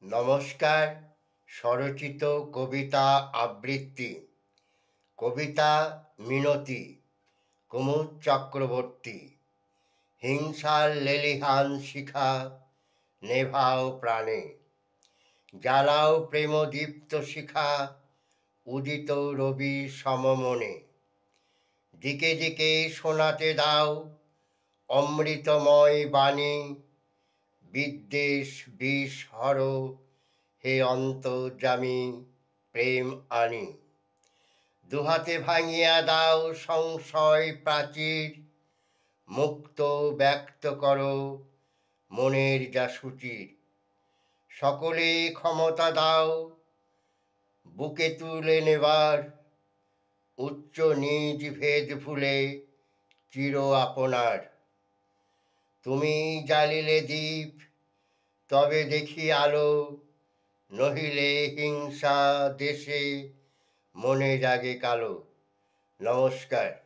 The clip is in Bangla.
নমস্কার। স্বরচিত কবিতা আবৃত্তি। কবিতা মিনতি, কুমুদ চক্রবর্তী। হিংসার লেলিহান শিখা নেভাও প্রাণে, জ্বালাও প্রেমদীপ্ত শিখা উদিত রবি সমমনে। দিকে দিকে শোনাতে দাও অমৃতময় বাণী, বিদ্বেষ বিষ হর হে অন্তর্যামী প্রেম আনি। দুহাতে ভাঙিয়া দাও সংশয় প্রাচীর, মুক্ত ব্যক্ত করো মনের যা সুচির। সকলে ক্ষমতা দাও বুকে তুলে নেবার, উচ্চ নিজ ভেদ ভুলে চির আপনার। তুমি জ্বালিলে দীপ তবে দেখি আলো, নহিলে হিংসা দেশে মনে জাগে কালো। নমস্কার।